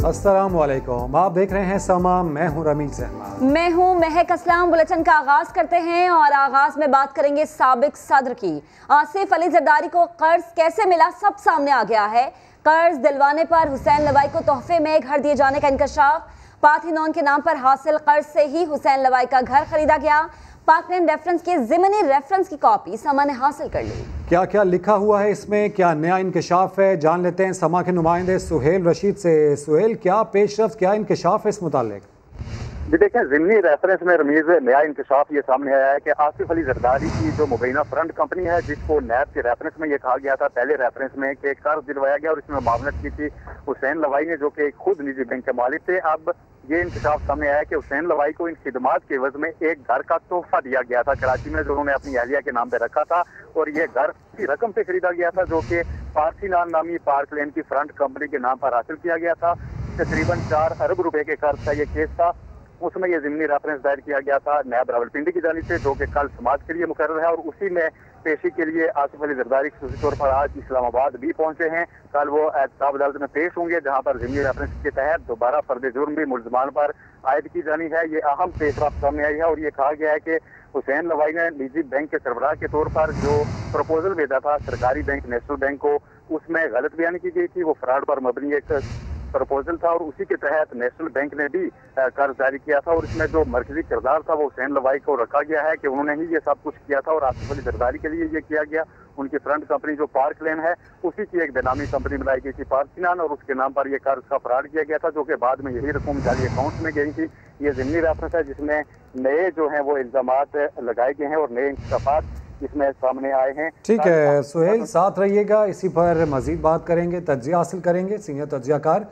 अस्सलामुअलैकुम, आप देख रहे हैं समा। मैं हूं रमीज अहमद। मैं हूं महक असलाम। बुलेटिन का आगाज करते हैं और आगाज में बात करेंगे साबिक सदर की। आसिफ अली जरदारी को कर्ज कैसे मिला, सब सामने आ गया है। कर्ज दिलवाने पर हुसैन लवाई को तोहफे में घर दिए जाने का इंकशाफ। पार्थिनॉन के नाम पर हासिल कर्ज से ही हुसैन लवाई का घर खरीदा गया। पाकलैंड रेफरेंस के ज़िमनी रेफरेंस की कॉपी समा ने हासिल कर ली। क्या क्या लिखा हुआ है इसमें, क्या नया इंकशाफ है, जान लेते हैं समा के नुमाइंदे सुहेल रशीद से। सुहेल, क्या पेशरफ्त, क्या इंकशाफ है इस मुतालिक? जी देखें, ज़िमनी रेफरेंस में रमीज नया इंकशाफ ये सामने आया है कि आसिफ अली जरदारी की जो मुबैना फ्रंट कंपनी है, जिसको नैब के रेफरेंस में ये कहा गया था पहले रेफरेंस में कि कर्ज दिलवाया गया और इसमें मामलत की थी हुसैन लवाई ने, जो कि खुद निजी बैंक के मालिक थे। अब ये इंकशाफ सामने आया कि हुसैन लवाई को इन खिदमात के एवज में एक घर का तोहफा दिया गया था कराची में, जो उन्होंने अपनी अहलिया के नाम पे रखा था। और ये घर की रकम से खरीदा गया था, जो कि पार्थिनॉन नामी पार्क लेन की फ्रंट कंपनी के नाम पर हासिल किया गया था। तकरीबन 4 अरब रुपए के कर्ज का ये केस था। उसमें ये ज़िमनी रेफरेंस दायर किया गया था नैब रावलपिंडी की जानिब से, जो कि कल समाज के लिए मुकर्रर है। और उसी में पेशी के लिए आसिफ अली जरदारी खुसूसी तौर पर आज इस्लामाबाद भी पहुंचे हैं। कल वो एहतसाब अदालत में पेश होंगे, जहां पर ज़िमनी रेफरेंस के तहत दोबारा फर्द जुर्म भी मुल्ज़मान पर आयद की जानी है। ये अहम पेशरफ्त सामने आई है और ये कहा गया है कि हुसैन लवाई ने निजी बैंक के सरबराह के तौर पर जो प्रपोजल भेजा था सरकारी बैंक नेशनल बैंक को, उसमें गलत बयानी की गई थी। वो फ्रॉड पर मबनी एक प्रपोजल था और उसी के तहत नेशनल बैंक ने भी कर्ज जारी किया था। और इसमें जो मरकजी किरदार था वो हुसैन लवाई को रखा गया है कि उन्होंने ही ये सब कुछ किया था। और आसिफ अली जरदारी के लिए ये किया गया, उनकी फ्रंट कंपनी जो पार्क लेन है उसी की एक बेनामी कंपनी बनाई गई थी पार्थिनॉन, और उसके नाम पर यह कर्ज का फ्रॉड किया गया था, जो कि बाद में यही रकम जाली अकाउंट में गई थी। ये ज़िमनी रेफरेंस है जिसमें नए जो है वो इल्जामात लगाए गए हैं और नए इंकशाफात इसमें सामने आए हैं। ठीक है सुहेल, साथ रहिएगा, इसी पर मजीद बात करेंगे, तज्जिया हासिल करेंगे। सीनियर तज्जियाकार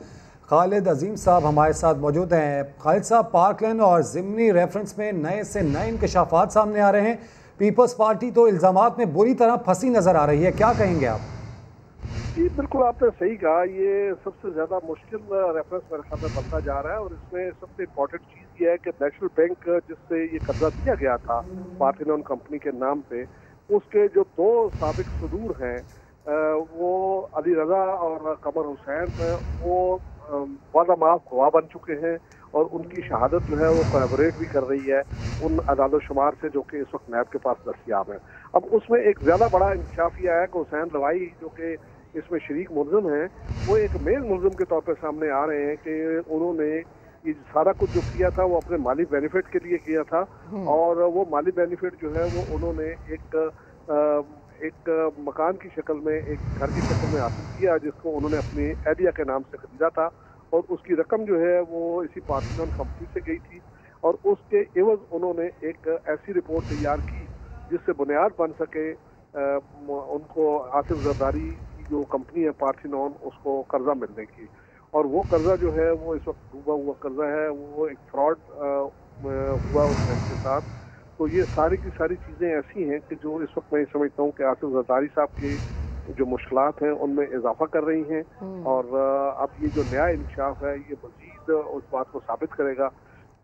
खालिद अजीम साहब हमारे साथ मौजूद हैं। खालिद साहब, पार्कलैंड और ज़िमनी रेफरेंस में नए से नए इंकशाफात सामने आ रहे हैं। पीपल्स पार्टी तो इल्ज़ामात में बुरी तरह फंसी नजर आ रही है, क्या कहेंगे आप? जी बिल्कुल, आपने सही कहा। ये सबसे ज़्यादा मुश्किल रेफरेंस मेरे ख्याल में बनता जा रहा है। और इसमें सबसे इम्पोर्टेंट चीज़ ये है कि नेशनल बैंक जिससे ये कर्जा दिया गया था पार्थिनॉन कंपनी के नाम पे, उसके जो 2 साबिक सदूर हैं, वो अली रजा और कमर हुसैन, वो वादा माफ गवाह बन चुके हैं। और उनकी शहादत जो है वो कोलैबोरेट भी कर रही है उन अदालत शुमार से, जो कि इस वक्त नैब के पास दस्तियाब है। अब उसमें एक ज़्यादा बड़ा इंकशाफ यह है कि हुसैन लवाई, जो कि इसमें शरीक मुलज़िम हैं, वो एक मेन मुलज़िम के तौर पर सामने आ रहे हैं कि उन्होंने ये सारा कुछ जो किया था वो अपने माली बेनिफिट के लिए किया था। और वो माली बेनिफिट जो है वो उन्होंने एक मकान की शक्ल में, एक घर की शक्ल में हासिल किया, जिसको उन्होंने अपनी एहलिया के नाम से खरीदा था। और उसकी रकम जो है वो इसी पार्थिनॉन कंपनी से गई थी। और उसके एवज उन्होंने एक ऐसी रिपोर्ट तैयार की जिससे बुनियाद बन सके उनको आसिफ जरदारी की जो कंपनी है पार्थिनॉन, उसको कर्जा मिलने की। और वो कर्जा जो है वो इस वक्त डूबा हुआ कर्जा है, वो एक फ्रॉड हुआ उस बैंक के साथ। तो ये सारी की सारी चीज़ें ऐसी हैं कि जो इस वक्त मैं समझता हूँ कि आसिफ जरदारी साहब के जो मुश्किलात हैं उनमें इजाफा कर रही हैं। और अब ये जो नया इंकशाफ है ये मजीद उस बात को साबित करेगा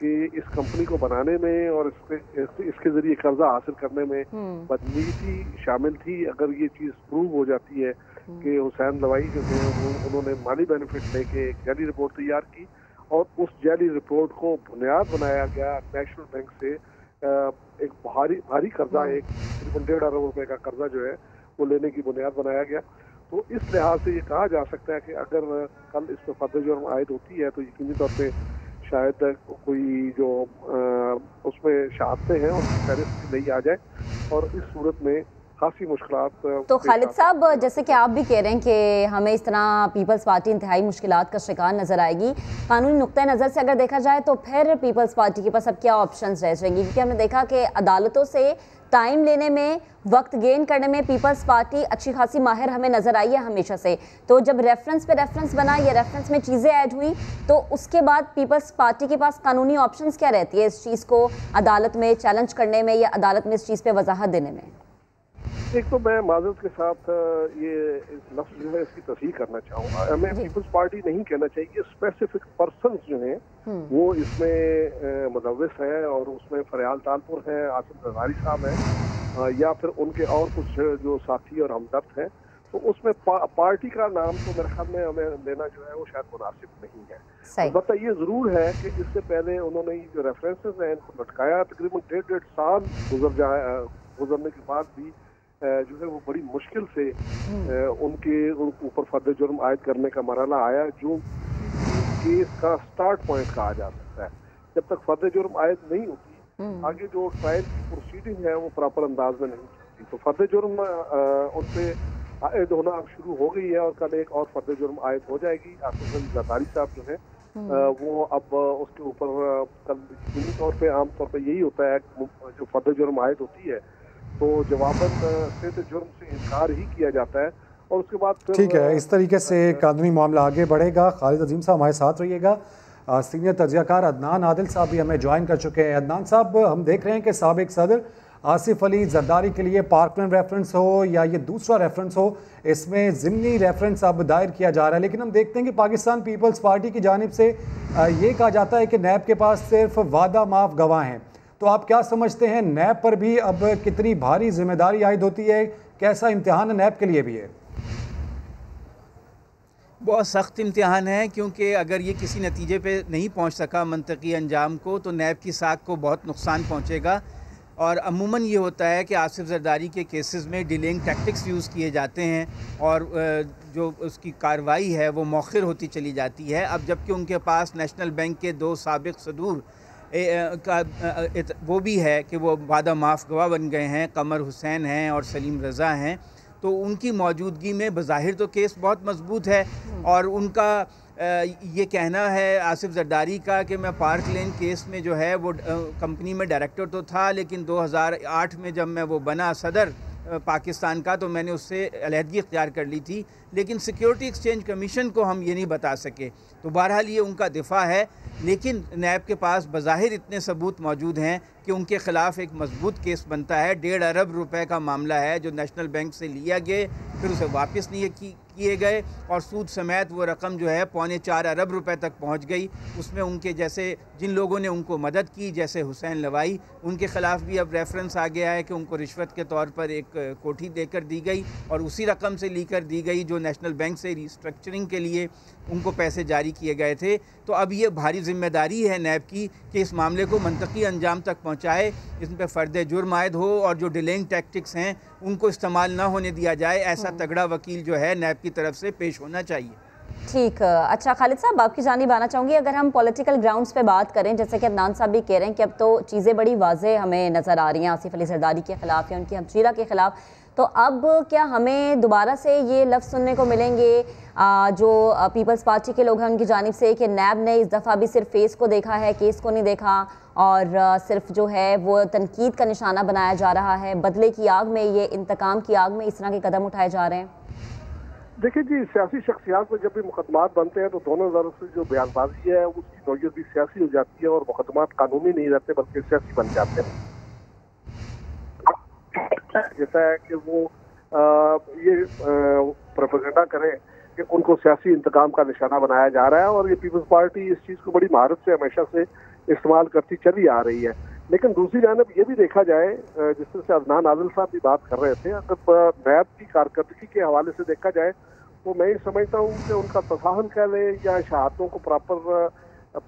कि इस कंपनी को बनाने में और इसके जरिए कर्जा हासिल करने में बदनीति शामिल थी। अगर ये चीज़ प्रूव हो जाती है कि हुसैन लवाई जो है वो उन्होंने माली बेनिफिट लेके एक जाली रिपोर्ट तैयार की और उस जाली रिपोर्ट को बुनियाद बनाया गया नेशनल बैंक से एक भारी कर्जा, एक तकरीबन 1.5 अरब रुपए का कर्जा जो है वो लेने की बुनियाद बनाया गया। तो इस लिहाज से ये कहा जा सकता है कि अगर कल इस पर फर्द जुर्म आयद होती है तो यकीनी तौर पे शायद कोई जो उसमें शहादतें हैं उनकी फहरिस्त नहीं आ जाए। और इस सूरत में काफ़ी मुश्किलात। तो खालिद साहब, जैसे कि आप भी कह रहे हैं कि हमें इस तरह पीपल्स पार्टी इंतहाई मुश्किलात का शिकार नज़र आएगी, कानूनी नुक्ता नज़र से अगर देखा जाए तो फिर पीपल्स पार्टी के पास अब क्या ऑप्शंस रह जाएंगी? क्योंकि हमने देखा कि अदालतों से टाइम लेने में, वक्त गेन करने में पीपल्स पार्टी अच्छी खासी माहिर हमें नज़र आई है हमेशा से। तो जब रेफरेंस पे रेफरेंस बना, ये रेफरेंस में चीज़ें ऐड हुई, तो उसके बाद पीपल्स पार्टी के पास कानूनी ऑप्शंस क्या रहती है इस चीज़ को अदालत में चैलेंज करने में या अदालत में इस चीज़ पर वजाहत देने में? एक तो मैं माजरत के साथ ये इस लफ्ज़ जो है इसकी तस्हीह करना चाहूँगा। हमें पीपल्स पार्टी नहीं कहना चाहिए, स्पेसिफिक पर्सन्स जो हैं वो इसमें मुलव्विस है। और उसमें फरियाल तालपुर है, आसिफ जरदारी साहब हैं, या फिर उनके और कुछ जो साथी और हमदर्द हैं। तो उसमें पार्टी का नाम तो मेरे ख्याल में हमें लेना जो है वो शायद मुनासिब नहीं है। अलबत्ता ये जरूर है कि इससे पहले उन्होंने ये जो रेफरेंसेस हैं इनको लटकाया, तकरीबन 1.5 साल गुजरने के बाद भी जो है वो बड़ी मुश्किल से उनके ऊपर फर्द जुर्म आयद करने का मरहला आया, जो केस का स्टार्ट पॉइंट कहा जा सकता है। जब तक फर्द जुर्म आयद नहीं होती, आगे जो ट्रायल की प्रोसीडिंग है वो प्रॉपर अंदाज में नहीं होती, तो फर्द जुर्म उन पे आयद होना अब शुरू हो गई है और कल एक और फर्द जुर्म आयद हो जाएगी। आसिफ अली जरदारी साहब जो है वो अब उसके ऊपर कल यकीनी तौर पे आम तौर पे यही होता है, जो फर्द जुर्म आयद होती है तो जवाबन से जुर्म से इनकार ही किया जाता है और उसके बाद फिर ठीक है, इस तरीके से कानूनी मामला आगे बढ़ेगा। खालिद अजीम साहब हमारे साथ रहिएगा। सीनियर तज्ज़ियाकार अदनान आदिल साहब भी हमें ज्वाइन कर चुके हैं। अदनान साहब, हम देख रहे हैं कि साबिक सदर आसिफ अली जरदारी के लिए पार्कलैंड रेफरेंस हो या ये दूसरा रेफरेंस हो, इसमें ज़िमनी रेफरेंस अब दायर किया जा रहा है, लेकिन हम देखते हैं कि पाकिस्तान पीपल्स पार्टी की जानिब से ये कहा जाता है कि नैब के पास सिर्फ वादा माफ गवाह हैं। तो आप क्या समझते हैं, नैब पर भी अब कितनी भारी जिम्मेदारी आयद होती है? कैसा इम्तिहान नैब के लिए भी है? बहुत सख्त इम्तिहान है, क्योंकि अगर ये किसी नतीजे पे नहीं पहुंच सका मंतकी अंजाम को, तो नैब की साख को बहुत नुकसान पहुंचेगा। और अमूमन ये होता है कि आसिफ जरदारी के केसेस में डिलेइंग टैक्टिक्स यूज़ किए जाते हैं और जो उसकी कार्रवाई है वो मौखिर होती चली जाती है। अब जबकि उनके पास नेशनल बैंक के 2 साबिक सदूर वो भी है कि वो वादा माफ़ गवाह बन गए हैं, कमर हुसैन हैं और सलीम रज़ा हैं, तो उनकी मौजूदगी में बज़ाहिर तो केस बहुत मजबूत है। और उनका ये कहना है आसिफ जरदारी का कि मैं पार्क लेन केस में जो है वो कंपनी में डायरेक्टर तो था, लेकिन 2008 में जब मैं वो बना सदर पाकिस्तान का तो मैंने उससे अलहदगी इख्तियार कर ली थी, लेकिन सिक्योरिटी एक्सचेंज कमीशन को हम ये नहीं बता सके। तो बहरहाल ये उनका दिफा है, लेकिन नैब के पास बज़ाहिर इतने सबूत मौजूद हैं कि उनके ख़िलाफ़ एक मजबूत केस बनता है। 1.5 अरब रुपए का मामला है जो नेशनल बैंक से लिया गया, फिर उसे वापस नहीं किए गए और सूद समेत वो रकम जो है 3.25 अरब रुपए तक पहुंच गई। उसमें उनके जैसे जिन लोगों ने उनको मदद की, जैसे हुसैन लवाई, उनके ख़िलाफ़ भी अब रेफरेंस आ गया है कि उनको रिश्वत के तौर पर एक कोठी देकर दी गई और उसी रकम से लीकर दी गई जो नेशनल बैंक से रिस्ट्रक्चरिंग के लिए उनको पैसे जारी किए गए थे। तो अब ये भारी जिम्मेदारी है नैब की कि इस मामले को मंतकी अंजाम तक पहुँचाए, इस पर फ़र्द जुर्म आयद हो और जो डिलेइंग टैक्टिक्स हैं उनको इस्तेमाल ना होने दिया जाए। ऐसा तगड़ा वकील जो है नैब की तरफ से पेश होना चाहिए। ठीक, अच्छा खालिद साहब, आपकी जानिब आना चाहूँगी। अगर हम पॉलिटिकल ग्राउंड्स पे बात करें, जैसे कि अदनान साहब भी कह रहे हैं कि अब तो चीज़ें बड़ी वाज़ेह हमें नज़र आ रही हैं आसिफ अली जरदारी के ख़िलाफ़ या उनकी हमशीरा के ख़िलाफ़, तो अब क्या हमें दोबारा से ये लफ्ज़ सुनने को मिलेंगे जो पीपल्स पार्टी के लोग हैं उनकी जानिब से कि नैब ने इस दफ़ा भी सिर्फ फेस को देखा है, केस को नहीं देखा और सिर्फ जो है वो तनकीद का निशाना बनाया जा रहा है, बदले की आग में, ये इंतकाम की आग में इस तरह के कदम उठाए जा रहे हैं? देखिए जी, सियासी शख्सियात में जब भी मुकदमात बनते हैं तो दोनों तरफ से जो बयानबाजी है उसकी नौयत भी सियासी हो जाती है और मुकदमात कानूनी नहीं रहते बल्कि सियासी बन जाते हैं। जैसा है कि वो ये प्रोपेगेंडा करें कि उनको सियासी इंतकाम का निशाना बनाया जा रहा है और ये पीपल्स पार्टी इस चीज़ को बड़ी महारत से हमेशा से इस्तेमाल करती चली आ रही है। लेकिन दूसरी जानब ये भी देखा जाए, जिस तरह से अदनान आदिल साहब भी बात कर रहे थे, अगर नैब की कारकर्दगी के हवाले से देखा जाए तो मैं ये समझता हूँ कि उनका तसाहन कह लें या शहादतों को प्रॉपर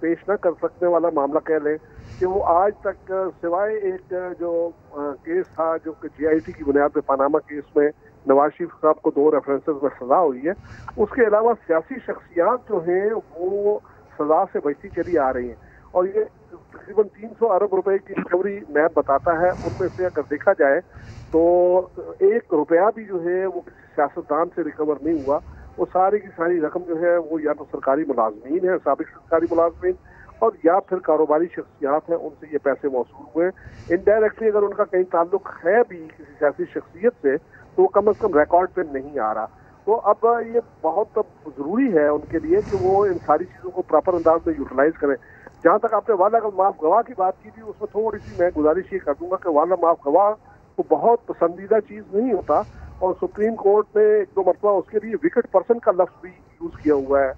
पेश न कर सकने वाला मामला कह लें कि वो आज तक सिवाय एक जो केस था जो कि GIT की बुनियाद पर पनामा केस में नवाज शरीफ साहब को 2 रेफरेंसेस में सजा हुई है, उसके अलावा सियासी शख्सियात जो हैं वो सजा से बचती चली आ रही हैं और ये तकरीबन 300 अरब रुपए की रिकवरी नैब बताता है। उनमें से अगर देखा जाए तो 1 रुपया भी जो है वो किसी सियासतदान से रिकवर नहीं हुआ। वो सारी की सारी रकम जो है वो या तो सरकारी मुलाजमीन है, साबिक सरकारी मुलाजमीन, और या फिर कारोबारी शख्सियात हैं, उनसे ये पैसे मौसूल हुए। इनडायरेक्टली अगर उनका कहीं ताल्लुक है भी किसी सियासी शख्सियत से तो कम से कम रिकॉर्ड पे नहीं आ रहा। तो अब ये बहुत ज़रूरी है उनके लिए कि वो इन सारी चीज़ों को प्रॉपर अंदाज में यूटिलाइज करें। जहाँ तक आपने वाला माफ गवाह की बात की थी, उसमें थोड़ी सी मैं गुजारिश ये कर दूंगा कि वाला माफ गवाह तो बहुत पसंदीदा चीज़ नहीं होता और सुप्रीम कोर्ट ने 1-2 मरतबा उसके लिए विकेट पर्सन का लफ्ज़ भी यूज़ किया हुआ है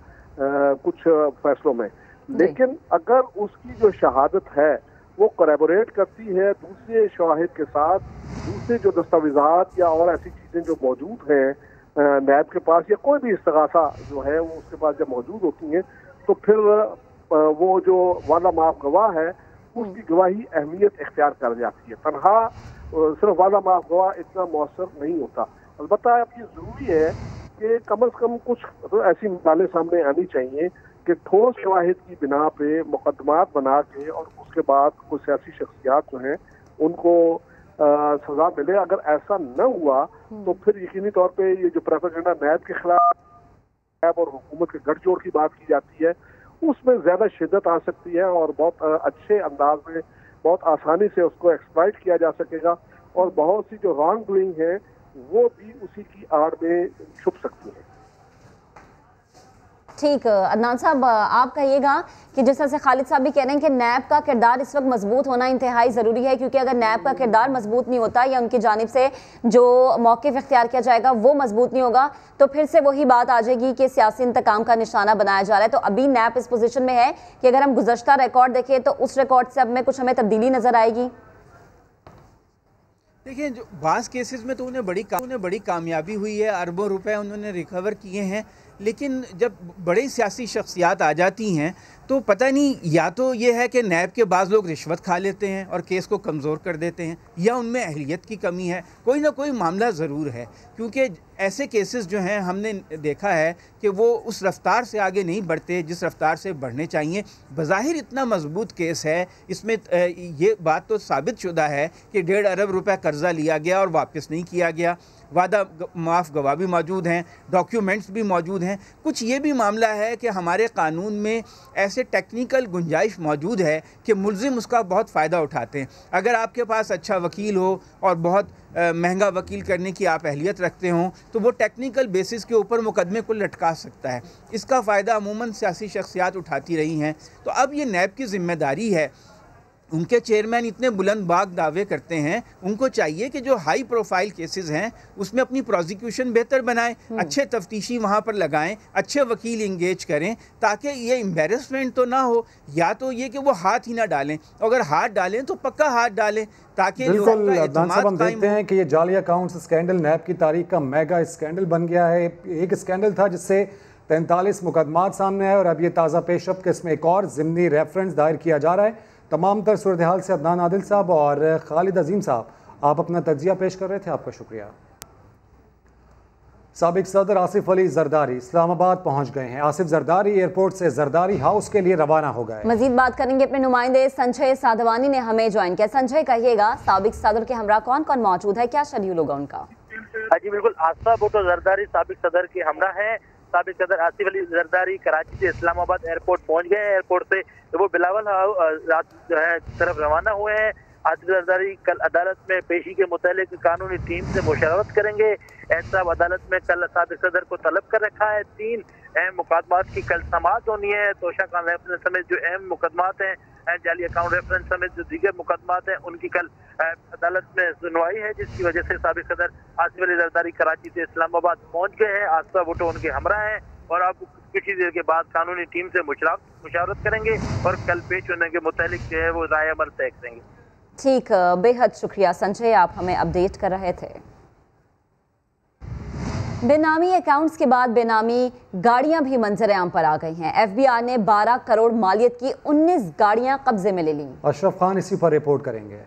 कुछ फैसलों में। लेकिन अगर उसकी जो शहादत है वो कोलैबोरेट करती है दूसरे शवाहिद के साथ, दूसरे जो दस्तावेजात या और ऐसी चीज़ें जो मौजूद हैं नैब के पास या कोई भी इस्तगासा जो है वो उसके पास जब मौजूद होती है तो फिर वो जो वादा माफ गवाह है उसकी गवाही अहमियत इख्तियार कर जाती है। तनहा सिर्फ वादा माफ गवाह इतना मौसर नहीं होता। अलबत्ता अब ये ज़रूरी है कि कम से कम कुछ तो ऐसी मिसालें सामने आनी चाहिए कि ठोस शवाहिद की बिना पे मुकदमात बना के और उसके बाद कुछ सियासी शख्सियात जो हैं उनको सजा मिले। अगर ऐसा न हुआ तो फिर यकीनी तौर पे ये जो प्रोपेगेंडा नैब के खिलाफ नैब और हुकूमत के गठजोड़ की बात की जाती है उसमें ज्यादा शिद्दत आ सकती है और बहुत अच्छे अंदाज में बहुत आसानी से उसको एक्सप्लॉइट किया जा सकेगा और बहुत सी जो रॉन्ग डूइंग है वो भी उसी की आड़ में छुप सकती है। ठीक, अदनान साहब आप कहिएगा कि जिस तरह से खालिद साहब भी कह रहे हैं कि नैब का किरदार इस वक्त मजबूत होना इंतहाई ज़रूरी है, क्योंकि अगर नैब का किरदार मजबूत नहीं होता या उनकी जानिब से जो मौक़िफ़ इख्तियार किया जाएगा वो मजबूत नहीं होगा तो फिर से वही बात आ जाएगी कि सियासी इंतकाम का निशाना बनाया जा रहा है। तो अभी नैब इस पोजीशन में है कि अगर हम गुज़श्ता रिकॉर्ड देखें तो उस रिकॉर्ड से अब में कुछ हमें तब्दीली नज़र आएगी। देखिए, जो बाज़ केसेस में तो उन्हें बड़ी कामयाबी हुई है, अरबों रुपए उन्होंने रिकवर किए हैं, लेकिन जब बड़ी सियासी शख्सियात आ जाती हैं तो पता नहीं या तो ये है कि नैब के बाज़ लोग रिश्वत खा लेते हैं और केस को कमज़ोर कर देते हैं या उनमें अहलियत की कमी है, कोई ना कोई मामला ज़रूर है। क्योंकि ऐसे केसेस जो हैं हमने देखा है कि वो उस रफ्तार से आगे नहीं बढ़ते जिस रफ्तार से बढ़ने चाहिए। बज़ाहिर इतना मजबूत केस है, इसमें ये बात तो साबित शुदा है कि 1.5 अरब रुपए कर्ज़ा लिया गया और वापस नहीं किया गया, वादा माफ़ गवाह भी मौजूद हैं, डॉक्यूमेंट्स भी मौजूद हैं। कुछ ये भी मामला है कि हमारे कानून में ऐसे टेक्निकल गुंजाइश मौजूद है कि मुल्ज़िम उसका बहुत फ़ायदा उठाते हैं। अगर आपके पास अच्छा वकील हो और बहुत महंगा वकील करने की आप अहलियत रखते हों तो वो टेक्निकल बेसिस के ऊपर मुकदमे को लटका सकता है। इसका फ़ायदा अमूमन सियासी शख्सियात उठाती रही हैं। तो अब ये नैब की ज़िम्मेदारी है, उनके चेयरमैन इतने बुलंदबाग दावे करते हैं, उनको चाहिए कि जो हाई प्रोफाइल केसेस हैं उसमें अपनी प्रोसिक्यूशन बेहतर बनाएं, अच्छे तफ्तीशी वहाँ पर लगाएं, अच्छे वकील इंगेज करें ताकि ये एम्बेरसमेंट तो ना हो, या तो ये कि वो हाथ ही ना डालें, अगर हाथ डालें तो पक्का हाथ डालें ताकि बिल्कुल। हम देखते हैं कि ये जाली अकाउंट्स स्कैंडल नैब की तारीख का मेगा स्कैंडल बन गया है। एक स्कैंडल था जिससे 43 मुकदमात सामने आए और अब ये ताज़ा पेशरफ के इसमें एक और ज़िमनी रेफरेंस दायर किया जा रहा है। तमाम तर सूरत हाल से अदनान आदिल साहब और खालिद अजीम साहब आप अपना तज्जिया पेश कर रहे थे, आपका शुक्रिया। साबिक सदर आसिफ अली जरदारी इस्लामाबाद पहुंच गए हैं। आसिफ जरदारी एयरपोर्ट से जरदारी हाउस के लिए रवाना हो गए। मजीद बात करेंगे अपने नुमाइंदे संजय साधवानी ने हमें ज्वाइन किया। संजय कहिएगा, साबिक सदर के हमरा कौन कौन मौजूद है, क्या शेड्यूल होगा उनका? जी बिल्कुल, आसिफ भुट्टो जरदारी साबिक सदर के हमरा है। साबिक सदर आसिफ अली जरदारी कराची से इस्लामाबाद एयरपोर्ट पहुंच गए हैं। एयरपोर्ट से वो बिलावल रात जो है तरफ रवाना हुए हैं। आसिफ जरदारी कल अदालत में पेशी के मुतालिक कानूनी टीम से मुशावरत करेंगे। एहतसाब अदालत में कल साबिक सदर को तलब कर रखा है। 3 अहम मुकदमात की कल समाअत होनी है। तोशा खान रेफरेंस समेत जो अहम मुकदमात हैं, जाली अकाउंट रेफरेंस समेत जो दीगर मुकदमात हैं, उनकी कल अदालत में सुनवाई है, जिसकी वजह से साबिक सदर आसिफ अली जरदारी कराची से इस्लामाबाद पहुंच गए हैं। आसिफ भुट्टो उनके हमरा हैं और अब कुछ ही देर के बाद कानूनी टीम से मुशावरत करेंगे और कल पेश होने के मुतालिक जो है वो राय अमल तय करेंगे। ठीक, बेहद शुक्रिया संजय, आप हमें अपडेट कर रहे थे। बेनामी अकाउंट्स के बाद बेनामी गाड़ियां भी मंजर आम पर आ गई हैं। एफबीआर ने 12 करोड़ मालियत की 19 गाड़ियां कब्जे में ले ली। अशरफ खान इसी पर रिपोर्ट करेंगे।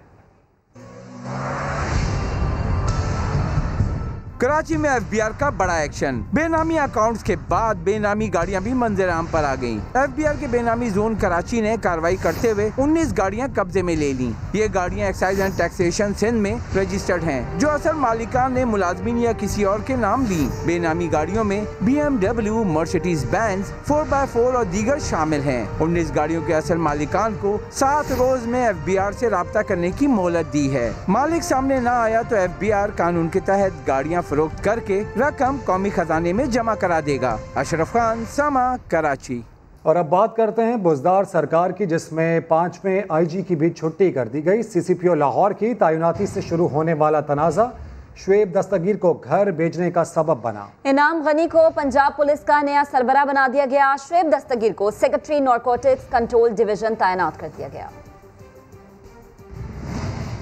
कराची में एफबीआर का बड़ा एक्शन। बेनामी अकाउंट्स के बाद बेनामी गाड़ियां भी मंजर आम पर आ गईं। एफबीआर के बेनामी जोन कराची ने कार्रवाई करते हुए 19 गाड़ियां कब्जे में ले ली। ये गाड़ियां एक्साइज एंड टैक्सेशन सिंध में रजिस्टर्ड हैं, जो असल मालिकान ने मुलाजमीन या किसी और के नाम ली। बेनामी गाड़ियों में BMW, मर्सिडीज बेंज, 4x4 और दीगर शामिल हैं। 19 गाड़ियों के असल मालिकान को 7 रोज में एफबीआर से राब्ता करने की मोहलत दी है। मालिक सामने न आया तो एफबीआर कानून के तहत गाड़ियां फरोख्त करके रकम कौमी खजाने में जमा करा देगा। अशरफ खान, समा, कराची। और अब बात करते हैं बुज़दार सरकार की, जिसमें 5वें IG की भी छुट्टी कर दी गई। CCPO लाहौर की तैनाती से शुरू होने वाला तनाज़ा शुएब दस्तगीर को घर भेजने का सबब बना। इनाम गनी को पंजाब पुलिस का नया सरबराह बना दिया गया। शुएब दस्तगीर को सेक्रेटरी नारकोटिक्स कंट्रोल डिवीजन तैनात कर दिया गया।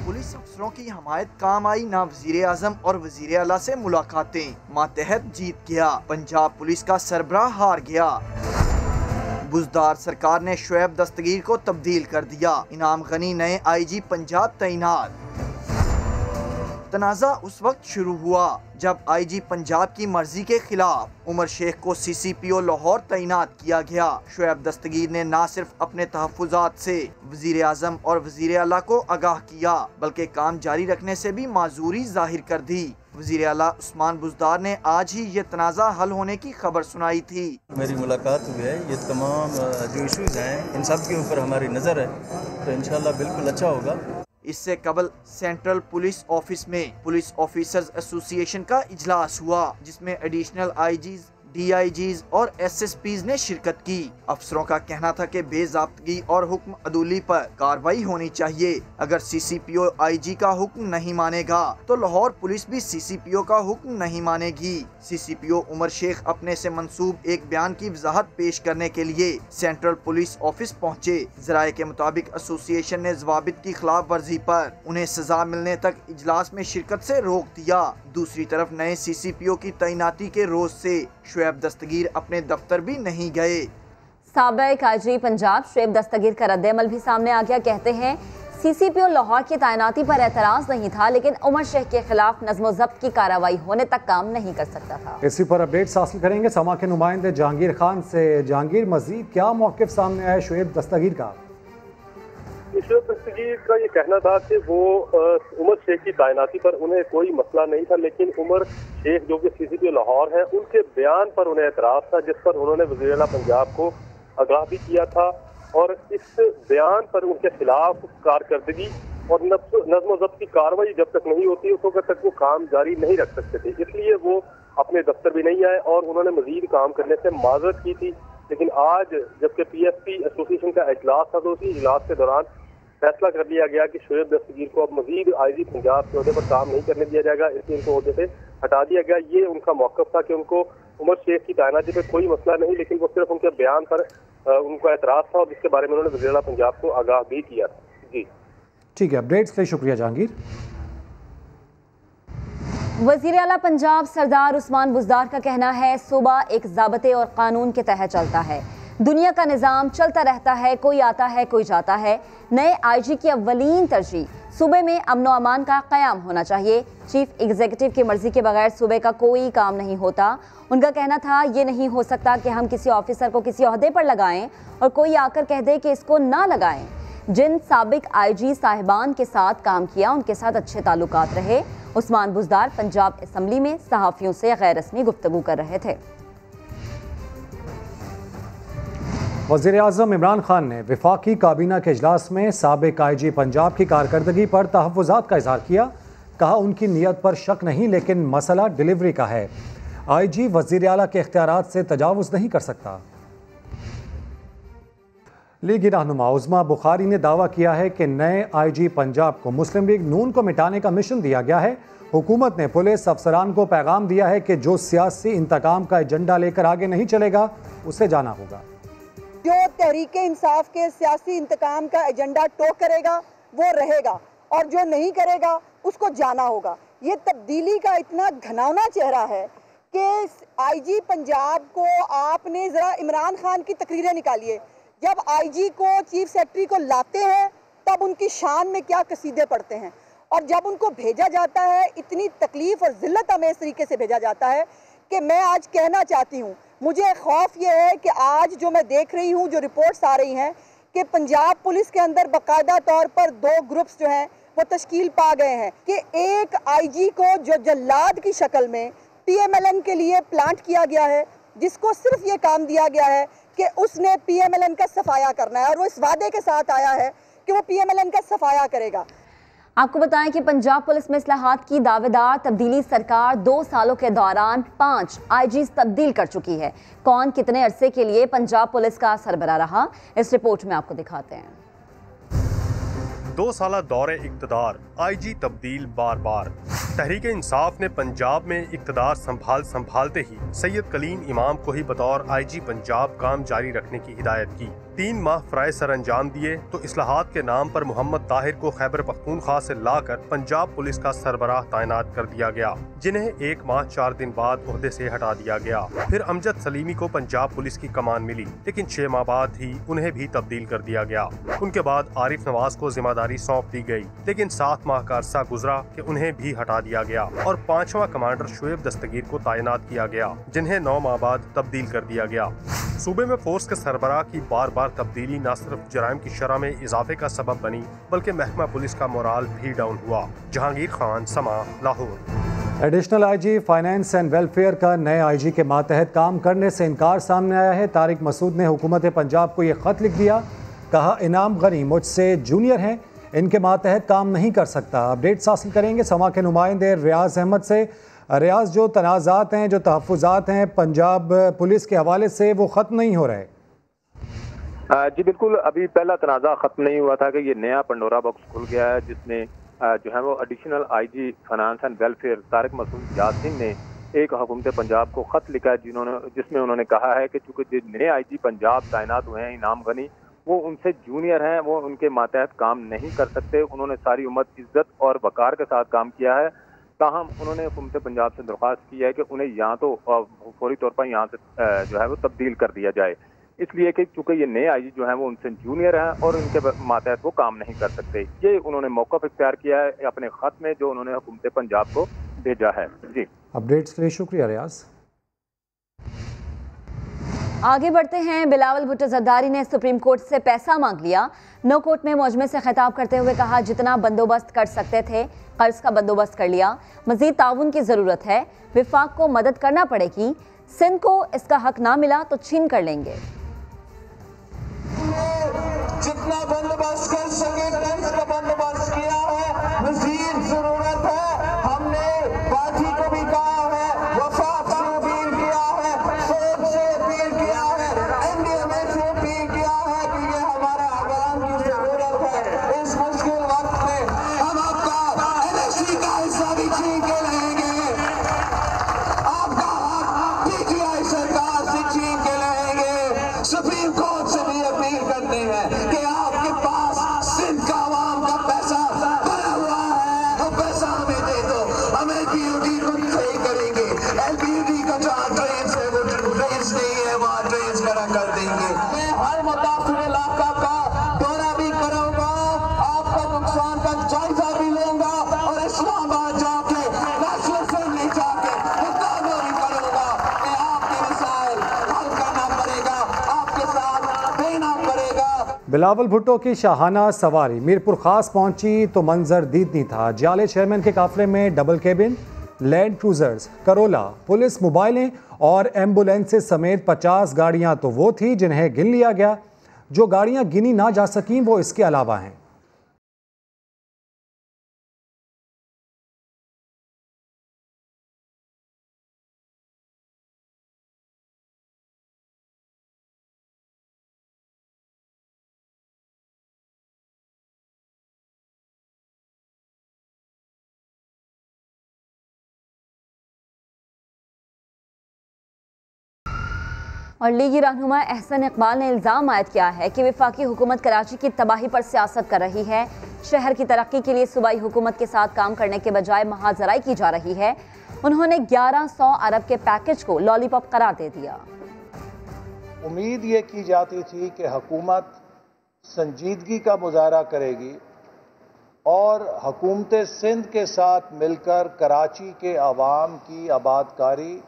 पुलिस अफसरों की हमायत काम आई, ना वजीर आजम और वजीर आला से मुलाकातें। मातहत जीत गया, पंजाब पुलिस का सरबराह हार गया। बुज़दार सरकार ने शुएब दस्तगीर को तब्दील कर दिया, इनाम गनी नए IG पंजाब तैनात। तनाज़ा उस वक्त शुरू हुआ जब IG पंजाब की मर्जी के खिलाफ उमर शेख को CCPO लाहौर तैनात किया गया। शुएब दस्तगीर ने न सिर्फ अपने तहफ़्फ़ुज़ात से वज़ीर आज़म और वज़ीर आला को आगाह किया, बल्कि काम जारी रखने से भी माजूरी जाहिर कर दी। वज़ीर आला उस्मान बुज़दार ने आज ही ये तनाज़ा हल होने की खबर सुनाई थी। मेरी मुलाकात हुई है, ये तमाम जो इशूज़ हैं इन सब के ऊपर हमारी नज़र है, तो इंशाल्लाह बिल्कुल अच्छा होगा। इससे कबल सेंट्रल पुलिस ऑफिस में पुलिस ऑफिसर्स एसोसिएशन का इजलास हुआ, जिसमें एडिशनल IGs, DIGs और SSPs ने शिरकत की। अफसरों का कहना था कि बेज़ाब्तगी और हुक्म अदूली पर कार्रवाई होनी चाहिए। अगर CCPO IG का हुक्म नहीं मानेगा तो लाहौर पुलिस भी CCPO का हुक्म नहीं मानेगी। CCPO उमर शेख अपने से मंसूब एक बयान की वजाहत पेश करने के लिए सेंट्रल पुलिस ऑफिस पहुँचे। ज़राए के मुताबिक एसोसिएशन ने ज़वाबित की खिलाफ वर्जी पर उन्हें सजा मिलने तक इजलास में शिरकत से रोक दिया। दूसरी तरफ नए CCPO की तैनाती के रोज से शुएब दस्तगीर अपने दफ्तर भी नहीं गए। साबिक IG पंजाब शुएब दस्तगीर का रद्द-ए-अमल भी सामने आ गया। कहते हैं CCPO लाहौर की तैनाती पर एतराज नहीं था, लेकिन उमर शेख के खिलाफ नज़्म ज़ब्त की कार्रवाई होने तक काम नहीं कर सकता था। इसी पर अपडेट्स हासिल करेंगे समा के नुमाइंदे जहांगीर खान से। जहांगीर, मजीद क्या मौक़िफ़ सामने आया शुएब दस्तगीर का? शुएब दस्तगीर का ये कहना था कि वो उमर शेख की तैनाती पर उन्हें कोई मसला नहीं था, लेकिन उमर शेख जो कि CCPO लाहौर है उनके बयान पर उन्हें एतराज था, जिस पर उन्होंने वज़ीर आला पंजाब को आगाह भी किया था और इस बयान पर उनके खिलाफ कारकर्दगी और नज़्म ज़ब्त की कार्रवाई जब तक नहीं होती उस वक्त तक वो काम जारी नहीं रख सकते थे। इसलिए वो अपने दफ्तर भी नहीं आए और उन्होंने मजीद काम करने से माजरत की थी। लेकिन आज जबकि PFP एसोसिएशन का इजलास था तो उसी इजलास के दौरान फैसला कर लिया गया कि शुएब दस्तगीर को अब मजीद IG पंजाब के ओहदे पर काम नहीं करने दिया जाएगा, इसलिए उनको ओहदे से हटा दिया गया। ये उनका मौक़िफ़ था कि उनको उमर शेख की तैनाती पर कोई मसला नहीं, लेकिन वो सिर्फ उनके बयान पर उनको एतराज़ था और जिसके बारे में उन्होंने वज़ीर आला पंजाब को आगाह भी किया था। जी ठीक है, अपडेट्स के लिए शुक्रिया जहांगीर। वज़ीर आला पंजाब सरदार उस्मान बुज़दार का कहना है सूबा एक ज़ाबते और कानून के तहत चलता है, दुनिया का निज़ाम चलता रहता है, कोई आता है कोई जाता है। नए IG की अव्वलीन तरजीह सूबे में अमन व अमान का क़याम होना चाहिए। चीफ एग्जीक्यूटिव की मर्जी के बगैर सूबे का कोई काम नहीं होता। उनका कहना था ये नहीं हो सकता कि हम किसी ऑफिसर को किसी ओहदे पर लगाएं और कोई आकर कह दे कि इसको ना लगाएं। जिन साबिक IG साहिबान के साथ काम किया उनके साथ अच्छे ताल्लुकात रहे। उस्मान बुज़दार पंजाब असम्बली में सहाफ़ियों से गैर रस्मी गुफ्तगू कर रहे थे। वज़ीर आज़म इमरान खान ने वफाकी काबीना के इजलास में साबिक IG पंजाब की कारकर्दगी पर तहफ़्फ़ुज़ात का इज़हार किया। कहा उनकी नीयत पर शक नहीं, लेकिन मसला डिलीवरी का है। IG वज़ीर आला के इख्तियारात से तजावुज़ नहीं कर सकता। लीगी रहनुमा उज़मा बुखारी ने दावा किया है कि नए IG पंजाब को मुस्लिम लीग नून को मिटाने का मिशन दिया गया है। हुकूमत ने पुलिस अफसरान को पैगाम दिया है कि जो सियासी इंतकाम का एजेंडा लेकर आगे नहीं चलेगा उसे जाना होगा। जो तहरीक इंसाफ के सियासी इंतकाम का एजेंडा टोक करेगा वो रहेगा और जो नहीं करेगा उसको जाना होगा। ये तब्दीली का इतना घनावना चेहरा है कि IG पंजाब को आपने ज़रा इमरान खान की तकरीरें निकालिए। जब IG को चीफ सेक्रेटरी को लाते हैं तब उनकी शान में क्या कसीदे पढ़ते हैं, और जब उनको भेजा जाता है इतनी तकलीफ़ और ज़िल्लत अमेज़ तरीके से भेजा जाता है कि मैं आज कहना चाहती हूँ, मुझे खौफ ये है कि आज जो मैं देख रही हूँ, जो रिपोर्ट्स आ रही हैं कि पंजाब पुलिस के अंदर बाकायदा तौर पर 2 ग्रुप्स जो हैं वो तश्कील पा गए हैं कि एक IG को जो जल्लाद की शक्ल में PMLN के लिए प्लांट किया गया है, जिसको सिर्फ ये काम दिया गया है कि उसने PMLN का सफाया करना है और वो इस वादे के साथ आया है कि वो PMLN का सफाया करेगा। आपको बताएं कि पंजाब पुलिस में इस्लाहात की दावेदार तब्दीली सरकार 2 सालों के दौरान 5 IGs तब्दील कर चुकी है। कौन कितने अरसे के लिए पंजाब पुलिस का सरबराह रहा, इस रिपोर्ट में आपको दिखाते हैं। 2 साला दौरे इक़्तिदार, IG तब्दील बार बार। तहरीक इंसाफ ने पंजाब में इक़्तिदार संभालते ही सैयद कलीम इमाम को ही बतौर IG पंजाब काम जारी रखने की हिदायत की। 3 माह फ़राइज़ सर अंजाम दिए तो इस्लाहात के नाम पर मोहम्मद ताहिर को खैबर पख्तूनख्वा से लाकर पंजाब पुलिस का सरबराह तैनात कर दिया गया, जिन्हें 1 माह 4 दिन बाद ओहदे से हटा दिया गया। फिर अमजद सलीमी को पंजाब पुलिस की कमान मिली, लेकिन 6 माह बाद ही उन्हें भी तब्दील कर दिया गया। उनके बाद आरिफ नवाज को जिम्मेदारी सौंप दी गई, लेकिन 7 माह का अरसा गुजरा कि उन्हें भी हटा दिया गया और 5वां कमांडर शुएब दस्तगीर को तैनात किया गया, जिन्हें 9 माह बाद तब्दील कर दिया गया। सूबे में फोर्स के सरबराह की बार बार तब्दीली न सिर्फ जराइम की शरह में इजाफे का सबब बनी, बल्कि महकमा पुलिस का मोराल भी डाउन हुआ। जहांगीर खान, समा, Lahore. Additional IG finance and welfare का नए IG के मातहत काम करने से इनकार सामने आया है। तारिक मसूद ने हुकूमत पंजाब को ये ख़त लिख दिया, कहा इनाम गनी मुझसे जूनियर हैं, इनके मातहत काम नहीं कर सकता। अपडेट्स हासिल करेंगे समा के नुमाइंदे रियाज अहमद से। रियाज, जो तनाज़ात हैं, जो तहफ़्फ़ुज़ात हैं पंजाब पुलिस के हवाले से, वो ख़त्म नहीं हो रहे। जी बिल्कुल, अभी पहला तनाज़ा ख़त्म नहीं हुआ था कि ये नया पंडोरा बॉक्स खुल गया है, जिसमें जो है वो additional IG finance and welfare Tariq Masood Yasin ने एक हुकूमत पंजाब को ख़त लिखा है, जिसमें उन्होंने कहा है कि चूँकि नए IG पंजाब तैनात हुए हैं इनाम गनी, वो उनसे जूनियर हैं, वो उनके मातहत काम नहीं कर सकते। उन्होंने सारी उम्र इज्जत और वक़ार के साथ काम किया है। ताहम उन्होंने हुकूमत पंजाब से दरख्वास्त की है कि उन्हें यहाँ तो फौरी तौर पर यहाँ से जो है वो तब्दील कर दिया जाए, इसलिए कि चूँकि ये नए IG जो हैं वो उनसे जूनियर हैं और उनके मातहत वो काम नहीं कर सकते। ये उन्होंने मौक़िफ़ इख्तियार किया है अपने ख़त में, जो उन्होंने हुकूमत पंजाब को भेजा है। जी, अपडेट्स के लिए शुक्रिया रियाज। आगे बढ़ते हैं। बिलावल भुट्टो जरदारी ने सुप्रीम कोर्ट से पैसा मांग लिया। नो कोर्ट में मौजमे से खिताब करते हुए कहा, जितना बंदोबस्त कर सकते थे कर्ज का बंदोबस्त कर लिया, मजीद ताउन की जरूरत है, विफाक को मदद करना पड़ेगी, सिंध को इसका हक ना मिला तो छीन कर लेंगे। जितना बंदोबस्त कर सके कर्ज का बंदोबस्त किया है, मजीद जरूरत है। हमने पार्टी को भी कहा है, वफाक से अपील किया है, सोच से अपील किया है, NDMA से अपील किया है कि ये हमारा आवाम की जरूरत है। इस मुश्किल वक्त में हम आपका NSC का हिस्सा भी छीन के रहेंगे, आपका हक PTI सरकार से छीन के रहेंगे। सुप्रीम कोर्ट से भी अपील करते हैं कि आपके पास सिंध का आवाम का पैसा भरा हुआ है, वो पैसा हमें दे दो, हम LPUD को सही करेंगे। LPUD का जहाँ ट्रेन है वो ट्रेन नहीं है, वहाँ ट्रेन करा कर देंगे। मैं हर मुतासिर इलाका का दौरा भी करूँगा, आपका नुकसान का जायजा भी लूंगा और इस्लामाबाद जाके नेशनल असेंबली जाके मुतालबा भी करूँगा कि आपके मसाइल हल करना पड़ेगा, आपके साथ देना पड़ेगा। बिलावल भुट्टो की शाहाना सवारी मीरपुर खास पहुंची तो मंजर दीदनी था। जाले चेयरमैन के काफिले में double cabin, land cruisers, Corolla, police मोबाइलें और एम्बुलेंसेस समेत 50 गाड़ियां तो वो थी जिन्हें गिन लिया गया। जो गाड़ियां गिनी ना जा सकीं वो इसके अलावा हैं। और लीगी रहनुमा एहसन इकबाल ने इल्ज़ाम आयद किया है कि वफाकी हुकूमत कराची की तबाही पर सियासत कर रही है। शहर की तरक्की के लिए सूबाई हुकूमत के साथ काम करने के बजाय महाजराई की जा रही है। उन्होंने 1100 अरब के पैकेज को लॉलीपॉप करार दे दिया। उम्मीद ये की जाती थी कि हुकूमत संजीदगी का मुजाहरा करेगी और हुकूमत सिंध के साथ मिलकर कराची के अवाम की आबादकारी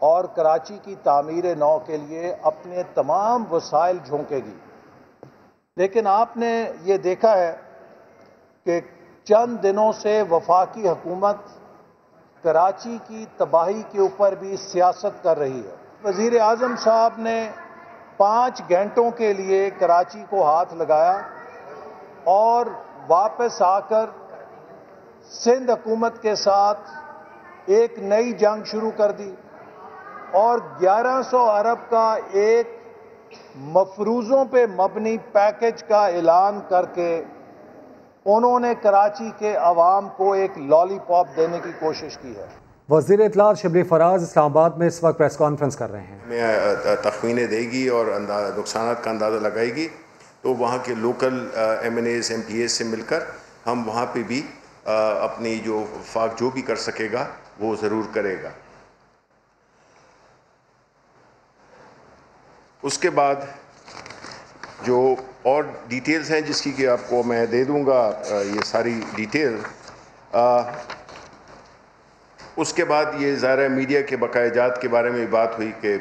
और कराची की तामीर नौ के लिए अपने तमाम वसाइल झोंकेगी। लेकिन आपने ये देखा है कि चंद दिनों से वफाकी हुकूमत कराची की तबाही के ऊपर भी सियासत कर रही है। वज़ीर आज़म साहब ने 5 घंटों के लिए कराची को हाथ लगाया और वापस आकर सिंध हुकूमत के साथ एक नई जंग शुरू कर दी और 1100 अरब का एक मफरूज़ों पे मबनी पैकेज का ऐलान करके उन्होंने कराची के अवाम को एक लॉलीपॉप देने की कोशिश की है। वज़ीर इत्तलात शबली फराज इस्लामाबाद में इस वक्त प्रेस कॉन्फ्रेंस कर रहे हैं। तखमीने देगी और नुकसान का अंदाज़ा लगाएगी, तो वहाँ के लोकल MNAs MPAs से मिलकर हम वहाँ पे भी अपनी जो वफाक जो भी कर सकेगा वो ज़रूर करेगा। उसके बाद जो और डिटेल्स हैं जिसकी कि आपको मैं दे दूँगा ये सारी डिटेल। उसके बाद ये ज़ाहिर मीडिया के बकायाजात के बारे में बात हुई कि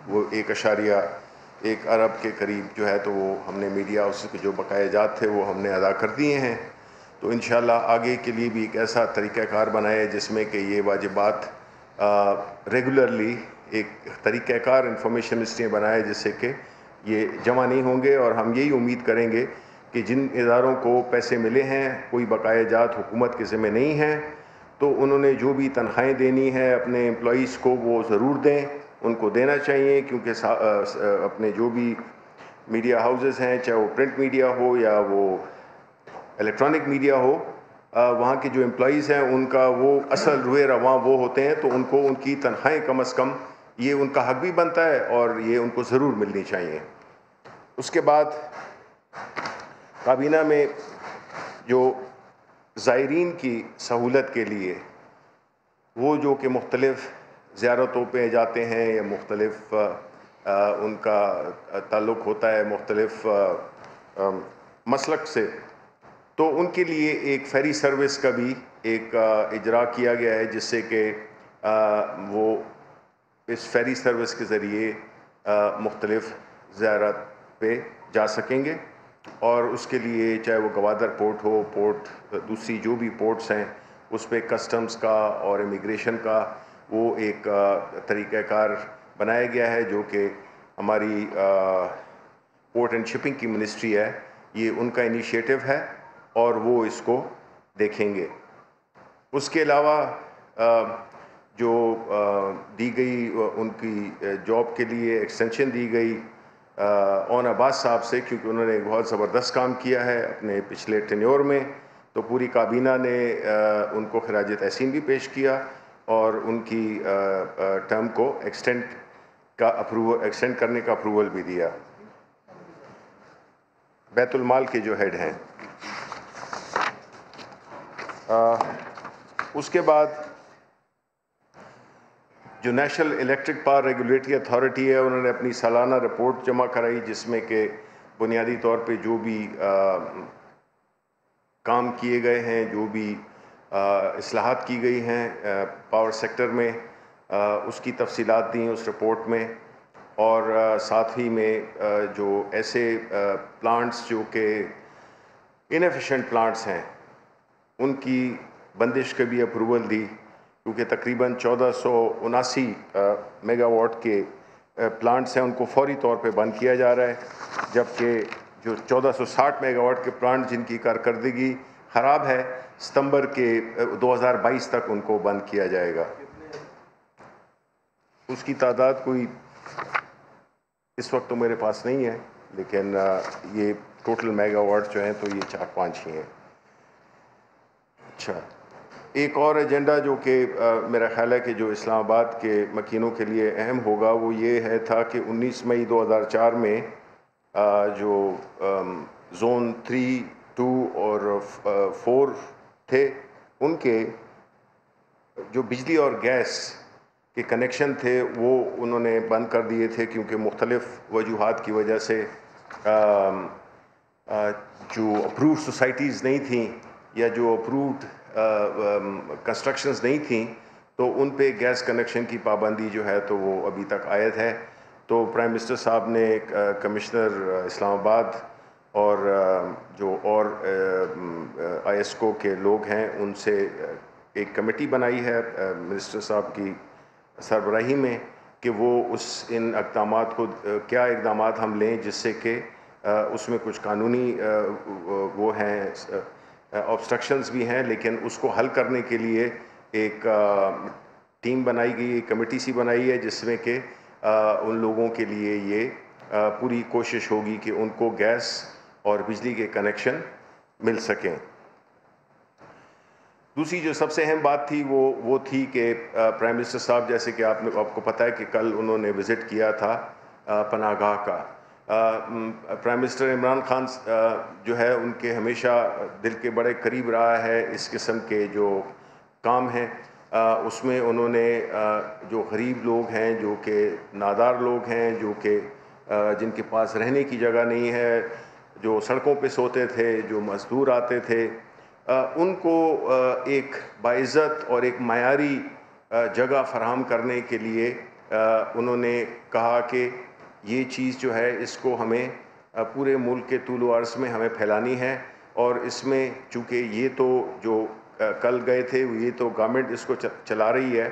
वो 1.1 अरब के करीब जो है तो वो हमने मीडिया हाउस के जो बकायाजात थे वो हमने अदा कर दिए हैं। तो इंशाल्लाह आगे के लिए भी एक ऐसा तरीक़ाकार बनाए जिसमें कि ये वाजिबात रेगुलरली एक तरीक़ाकार इंफॉर्मेशन लिस्टें बनाए जिससे कि ये जमा नहीं होंगे। और हम यही उम्मीद करेंगे कि जिन इदारों को पैसे मिले हैं, कोई बकायाजात हुकूमत के ज़िम्मे नहीं हैं, तो उन्होंने जो भी तनख्वाहें देनी है अपने एम्प्लॉइज़ को वो ज़रूर दें, उनको देना चाहिए। क्योंकि अपने जो भी मीडिया हाउसेस हैं, चाहे वो प्रिंट मीडिया हो या वो इलेक्ट्रॉनिक मीडिया हो, वहाँ के जो एम्प्लॉइज़ हैं उनका वो असल रुए रवां वो होते हैं, तो उनको उनकी तनख्वाहें कम अज़ कम ये उनका हक भी बनता है और ये उनको ज़रूर मिलनी चाहिए। उसके बाद काबीना में जो ज़ायरीन की सहूलत के लिए वो जो कि मुख्तलिफ़ ज़ियारतों पे जाते हैं या मुख्तलिफ़ उनका ताल्लुक़ होता है मुख्तलिफ़ मसलक से, तो उनके लिए एक फेरी सर्विस का भी एक इजरा किया गया है जिससे कि वो इस फेरी सर्विस के ज़रिए मुख्तलिफ़ ज़ियारत पे जा सकेंगे। और उसके लिए चाहे वो गवादर पोर्ट हो, पोर्ट दूसरी जो भी पोर्ट्स हैं उस पर कस्टम्स का और इमिग्रेशन का वो एक तरीक़ाकार बनाया गया है जो कि हमारी पोर्ट एंड शिपिंग की मिनिस्ट्री है, ये उनका इनिशिएटिव है और वो इसको देखेंगे। उसके अलावा जो दी गई उनकी जॉब के लिए एक्सटेंशन दी गई ओन अब्बास साहब से, क्योंकि उन्होंने बहुत ज़बरदस्त काम किया है अपने पिछले टेन्योर में, तो पूरी काबीना ने उनको खराज तहसीन भी पेश किया और उनकी टर्म को एक्सटेंड करने का अप्रूवल भी दिया। बैतुल माल के जो हेड हैं, उसके बाद जो national electric power regulatory authority है उन्होंने अपनी सालाना रिपोर्ट जमा कराई जिसमें कि बुनियादी तौर पे जो भी काम किए गए हैं, जो भी इस्लाहात की गई हैं पावर सेक्टर में, उसकी तफसीलात दी उस रिपोर्ट में। और साथ ही में जो ऐसे प्लांट्स जो कि इनएफिशिएंट प्लांट्स हैं उनकी बंदिश के भी अप्रूवल दी, क्योंकि तकरीबन 1479 मेगावाट के प्लांट्स हैं उनको फौरी तौर पे बंद किया जा रहा है, जबकि जो 1460 मेगावाट के प्लांट जिनकी कारकर्दगी ख़राब है सितंबर के 2022 तक उनको बंद किया जाएगा। उसकी तादाद कोई इस वक्त तो मेरे पास नहीं है, लेकिन ये टोटल मेगावाट जो हैं तो ये 4-5 ही हैं। अच्छा, एक और एजेंडा जो कि मेरा ख्याल है कि जो इस्लामाबाद के मकीनों के लिए अहम होगा वो ये है था कि 19 मई 2004 में जो जोन 3, 2 और 4 थे उनके जो बिजली और गैस के कनेक्शन थे वो उन्होंने बंद कर दिए थे, क्योंकि मुख्तलिफ़ वजूहात की वजह से जो अप्रूव्ड सोसाइटीज़ नहीं थी या जो अप्रूव्ड कंस्ट्रक्शंस नहीं थी तो उन पे गैस कनेक्शन की पाबंदी जो है तो वो अभी तक आयद है। तो प्राइम मिनिस्टर साहब ने कमिश्नर इस्लामाबाद और जो और ISCO के लोग हैं उनसे एक कमेटी बनाई है मिनिस्टर साहब की सरबराही में कि वो इन इक़दामात को क्या इक़दामात हम लें जिससे कि उसमें कुछ कानूनी वो हैं ऑब्स्ट्रक्शंस भी हैं, लेकिन उसको हल करने के लिए एक टीम बनाई गई, एक कमेटी सी बनाई है जिसमें कि उन लोगों के लिए ये पूरी कोशिश होगी कि उनको गैस और बिजली के कनेक्शन मिल सकें। दूसरी जो सबसे अहम बात थी वो थी कि प्राइम मिनिस्टर साहब, जैसे कि आपको पता है कि कल उन्होंने विज़िट किया था पनाहगाह का। प्राइम मिनिस्टर इमरान खान जो है उनके हमेशा दिल के बड़े करीब रहा है इस किस्म के जो काम हैं, उसमें उन्होंने जो गरीब लोग हैं, जो कि नादार लोग हैं, जो कि जिनके पास रहने की जगह नहीं है, जो सड़कों पे सोते थे, जो मज़दूर आते थे, उनको एक बाइज़्ज़त और एक मयारी जगह फराहम करने के लिए उन्होंने कहा कि ये चीज़ जो है इसको हमें पूरे मुल्क के तूल अर्ज़ में हमें फैलानी है। और इसमें चूँकि ये तो जो कल गए थे ये तो गवर्नमेंट इसको चला रही है,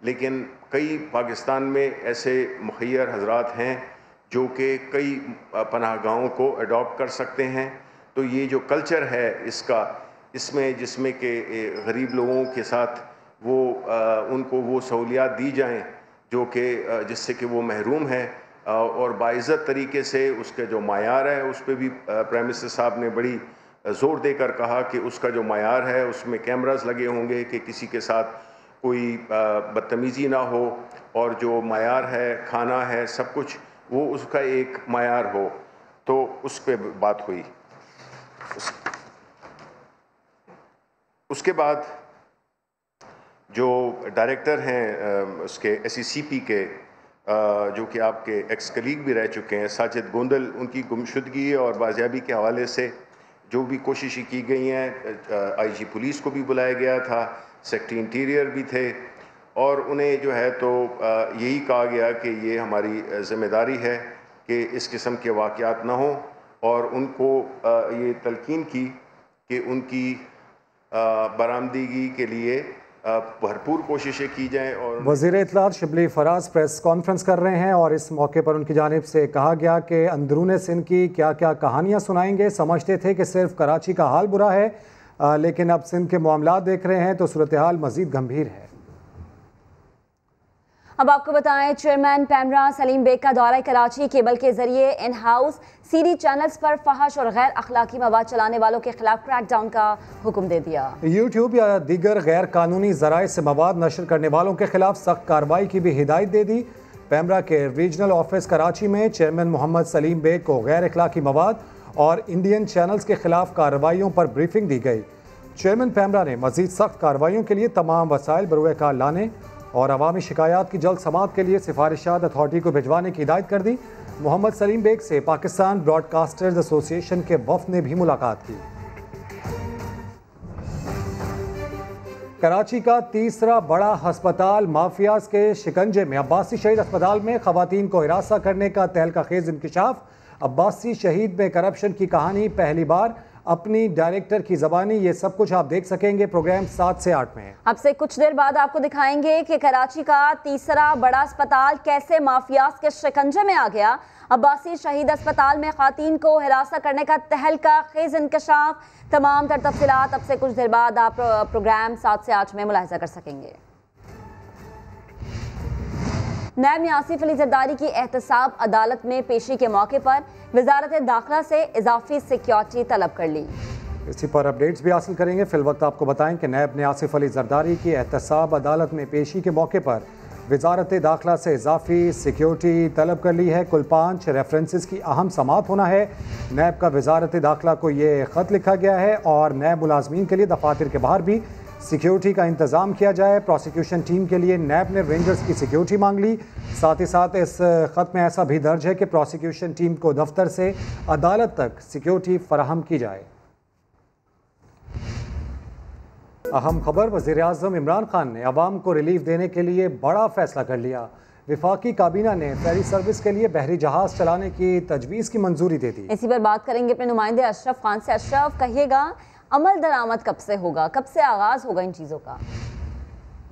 लेकिन कई पाकिस्तान में ऐसे मुखय्यर हजरात हैं जो कि कई पनाहगाहों को अडॉप्ट कर सकते हैं। तो ये जो कल्चर है इसमें जिसमें कि गरीब लोगों के साथ वो उनको वो सहूलियात दी जाएं जो कि जिससे कि वो महरूम हैं, और बाइज़्ज़त तरीके से उसका जो मायार है उस पर भी प्राइम मिनिस्टर साहब ने बड़ी ज़ोर देकर कहा कि उसका जो मायार है उसमें कैमरास लगे होंगे कि किसी के साथ कोई बदतमीज़ी ना हो, और जो मायार है खाना है सब कुछ वो उसका एक मायार हो। तो उस पर बात हुई। उसके बाद जो डायरेक्टर हैं उसके SECP के जो कि आपके एक्स कलीग भी रह चुके हैं, साजिद गोंदल, उनकी गुमशुदगी और बाजियाबी के हवाले से जो भी कोशिशें की गई हैं, IG पुलिस को भी बुलाया गया था, सेक्रेटरी इंटीरियर भी थे, और उन्हें जो है तो यही कहा गया कि ये हमारी ज़िम्मेदारी है कि इस किस्म के वाक़यात ना हों, और उनको ये तलकीन की कि उनकी बरामदगी के लिए भरपूर कोशिशें की जाएं। और वज़ीर इत्तलात शिबली फराज प्रेस कॉन्फ्रेंस कर रहे हैं और इस मौके पर उनकी जानिब से कहा गया कि अंदरून सिंध की क्या क्या कहानियाँ सुनाएंगे। समझते थे कि सिर्फ कराची का हाल बुरा है, लेकिन अब सिंध के मामलात देख रहे हैं तो सूरत हाल मज़ीद गंभीर है। अब आपको बताएं, चेयरमैन पैमरा सलीम बेग का दौरा कराची केबल के जरिए इन हाउस CD चैनल्स पर फहश और गैर अखलाकी मवाद चलाने वालों के खिलाफ क्रैकडाउन का हुक्म दे दिया। YouTube या दीगर गैर कानूनी ज़राए से मवाद नशर करने वालों के खिलाफ सख्त कार्रवाई की भी हिदायत दे दी। पैमरा के रीजनल ऑफिस कराची में चेयरमैन मोहम्मद सलीम बेग को गैर अखलाकी मवाद और इंडियन चैनल्स के खिलाफ कार्रवाइयों पर ब्रीफिंग दी गई। चेयरमैन पैमरा ने मजीद सख्त कार्रवाइयों के लिए तमाम वसाइल बरूए कार लाने और अवामी शिकायत की जल्द समाअत के लिए सिफारिशात अथॉरिटी को भिजवाने की हिदायत कर दी। मोहम्मद सलीम बेग से पाकिस्तान ब्रॉडकास्टर्स एसोसिएशन के वफ़द ने भी मुलाकात की। कराची का तीसरा बड़ा हस्पताल माफियाज के शिकंजे में। अब्बासी शहीद अस्पताल में खवातीन को हिरासा करने का तहलका-खेज इंकिशाफ। अब्बासी शहीद में करप्शन की कहानी पहली बार अपनी डायरेक्टर की ज़बानी। ये सब कुछ आप देख सकेंगे प्रोग्राम 7 से 8 में। अब से कुछ देर बाद आपको दिखाएंगे कि कराची का तीसरा बड़ा अस्पताल कैसे माफियाज के शिकंजे में आ गया। अब्बासी शहीद अस्पताल में खातीन को हिरासा करने का तहलका खेज इंकशाफ। तमाम तर तफसीलात अब से कुछ देर बाद आप प्रोग्राम 7 से 8 में मुलाहिजा कर सकेंगे। नायब आसिफ अली जरदारी की एहतसाब अदालत में पेशी के मौके पर वजारत दाखिला से इजाफी सिक्योरिटी तलब कर ली। इसी पर अपडेट्स भी हासिल करेंगे। फिल वक्त आपको बताएं कि नायब आसिफ अली जरदारी की एहतसाब अदालत में पेशी के मौके पर वजारत दाखिला से इजाफी सिक्योरिटी तलब कर ली है। कुल 5 रेफरेंसेस की अहम समाअत होना है। नायब का वजारत दाखिला को ये ख़त लिखा गया है और नायब मुलाजमीन के लिए दफातर के बाहर भी सिक्योरिटी का इंतज़ाम किया जाए। प्रोसिक्यूशन टीम के लिए नैब ने रेंजर्स की सिक्योरिटी मांग ली। साथ ही साथ इस ख़त में ऐसा भी दर्ज है कि प्रोसिक्यूशन टीम को दफ्तर से अदालत तक सिक्योरिटी फराहम की जाए। अहम खबर, वज़ीर आज़म इमरान खान ने अवाम को रिलीफ देने के लिए बड़ा फैसला कर लिया। विफाकी काबीना ने फेरी सर्विस के लिए बहरी जहाज चलाने की तजवीज़ की मंजूरी दे दी। इसी पर बात करेंगे अपने नुमाइंदे अशरफ खान से। अशरफ, कहिएगा अमल दरामद कब से होगा, कब से आगाज होगा इन चीज़ों का?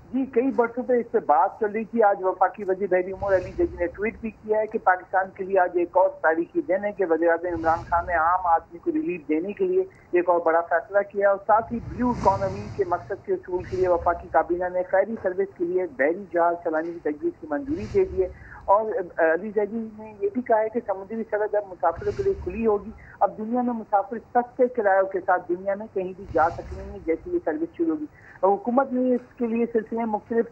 जी, कई बरसों से इस पे बात चल रही थी। आज वफाकी वज़ीर बहरी उमूर अली जैदी ने ट्वीट भी किया है कि पाकिस्तान के लिए आज एक और तारीखी दिन है कि वज़ीर-ए-आज़म इमरान खान ने आम आदमी को रिलीफ देने के लिए एक और बड़ा फैसला किया और साथ ही ब्लू इकॉनमी के मकसद के असूल के लिए वफाकी काबीना ने खैरी सर्विस के लिए बहरी जहाज चलाने की तजवीज़ की मंजूरी दे दी है। और अली जैदी ने ये भी कहा है कि समुद्री सरहद अब मुसाफिरों के लिए खुली होगी। अब दुनिया में मुसाफिर सस्ते किरायों के साथ दुनिया में कहीं भी जा सकेंगे जैसे ये सर्विस शुरू होगी। हुकूमत ने इसके लिए सिलसिले में मुख्तलिफ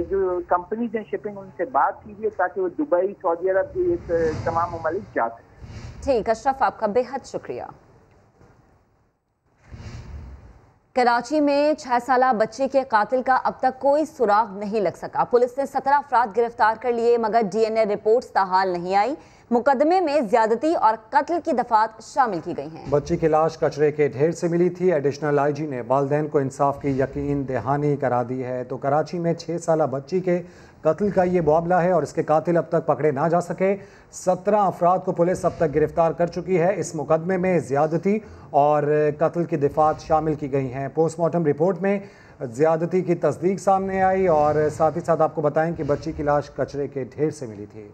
जो कंपनीज हैं शिपिंग उनसे बात की है ताकि वो दुबई, सऊदी अरब तमाम ममालिक जा सकें। ठीक, अशरफ आपका बेहद शुक्रिया। कराची में 6 साला बच्चे के कातिल का अब तक कोई सुराग नहीं लग सका। पुलिस ने 17 अफराद गिरफ्तार कर लिए मगर DNA रिपोर्ट्स ताहाल नहीं आई। मुकदमे में ज्यादती और कत्ल की दफात शामिल की गई हैं। बच्ची की लाश कचरे के ढेर से मिली थी। एडिशनल IG ने वालिदैन को इंसाफ की यकीन दहानी करा दी है। तो कराची में 6 साला बच्ची के कत्ल का ये मामला है और इसके कातिल अब तक पकड़े ना जा सके। 17 अफराद को पुलिस अब तक गिरफ्तार कर चुकी है। इस मुकदमे में ज्यादती और कत्ल की दफात शामिल की गई हैं। पोस्टमार्टम रिपोर्ट में ज्यादती की तस्दीक सामने आई और साथ ही साथ आपको बताएं कि बच्ची की लाश कचरे के ढेर से मिली थी।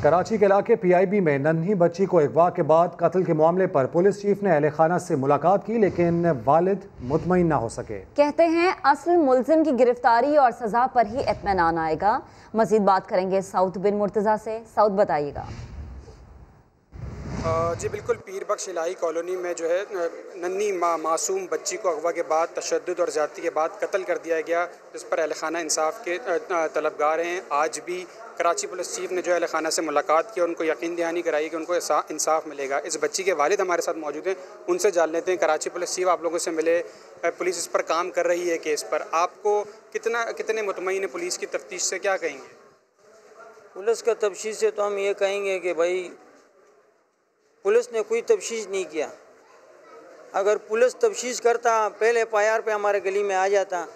कराची के इलाके PIB में नन्ही बच्ची को अगवा के बाद कत्ल के मामले पर पुलिस चीफ ने अहले खाना से मुलाकात की लेकिन वालिद मुतमईन ना हो सके। कहते हैं असल मुलजिम की गिरफ्तारी और सजा पर ही इत्मीनान आएगा। मजीद बात करेंगे साउद बिन मुर्तज़ा से। साउद बताइएगा। जी बिल्कुल, पीर बख्श इलाही कॉलोनी में जो है नन्ही मासूम बच्ची को अगवा के बाद तशद्दुद और ज़्यादती के बाद कत्ल कर दिया गया, जिस पर अहले खाना इंसाफ के तलबगार हैं। आज भी कराची पुलिस चीफ ने जो अहले खाना से मुलाकात की और उनको यकीन दहानी कराई कि उनको इंसाफ मिलेगा। इस बच्ची के वालिद हमारे साथ मौजूद हैं, उनसे जान लेते हैं। कराची पुलिस चीफ आप लोगों से मिले, पुलिस इस पर काम कर रही है केस पर, आपको कितने मुतमईन है पुलिस की तफ्तीश से, क्या कहेंगे? पुलिस का तफ्तीश से तो हम ये कहेंगे कि भाई पुलिस ने कोई तफ्तीश नहीं किया। अगर पुलिस तफ्तीश करता, पहले FIR पे हमारे गली में आ जाता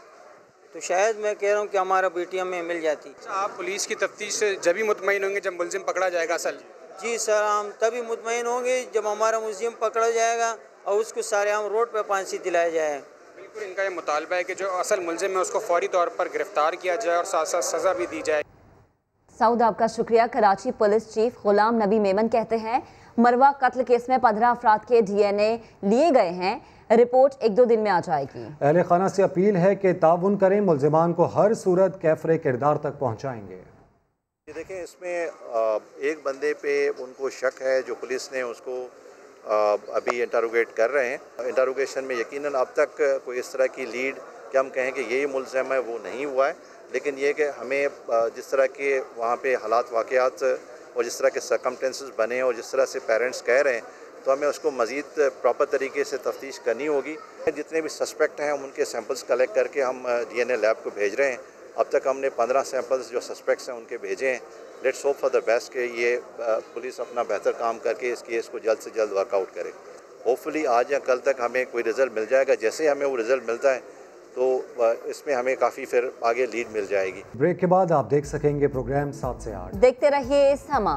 तो शायद मैं कह रहा हूँ कि हमारा बेटियाँ में मिल जाती। आप पुलिस की तफ्तीश से जब भी मुतमईन होंगे जब मुलजिम पकड़ा जाएगा असल? जी सर, हम तभी मुतमईन होंगे जब हमारा मुलजिम पकड़ा जाएगा और उसको सारे हम रोड पर फांसी दिलाया जाए। बिल्कुल, इनका ये मुतालबा है कि जो असल मुलजिम है उसको फौरी तौर पर गिरफ्तार किया जाए और साथ साथ सज़ा भी दी जाए। साउद आपका शुक्रिया। कराची पुलिस चीफ गुलाम नबी मेमन कहते हैं मरवा कत्ल केस में 15 अफराद के DNA लिए गए हैं, रिपोर्ट 1-2 दिन में आ जाएगी। अहले खाना से अपील है कि ताउन करें, मुल्जिमान को हर सूरत कैफरे किरदार तक पहुँचाएंगे। देखें, इसमें एक बंदे पे उनको शक है जो पुलिस ने उसको अभी इंटरोगेट कर रहे हैं। इंटरोगेशन में यकीनन अब तक कोई इस तरह की लीड कि हम कहें कि यही मुल्ज़िम है वो नहीं हुआ है, लेकिन ये कि हमें जिस तरह के वहाँ पे हालात वाक़यात और जिस तरह के सर्कमस्टेंसेस बने और जिस तरह से पेरेंट्स कह रहे हैं तो हमें उसको मज़ीद प्रॉपर तरीके से तफ्तीश करनी होगी। जितने भी सस्पेक्ट हैं हम उनके सैंपल्स कलेक्ट करके हम DNA लैब को भेज रहे हैं। अब तक हमने 15 सैंपल्स जो सस्पेक्ट्स हैं उनके भेजे हैं। Let's hope for the best कि ये पुलिस अपना बेहतर काम करके इस केस को जल्द से जल्द वर्कआउट करे। होपफुली आज या कल तक हमें कोई रिज़ल्ट मिल जाएगा। जैसे हमें वो रिज़ल्ट मिलता है तो इसमें हमें काफ़ी फिर आगे लीड मिल जाएगी। ब्रेक के बाद आप देख सकेंगे प्रोग्राम 7 से 8। देखते रहिए समा।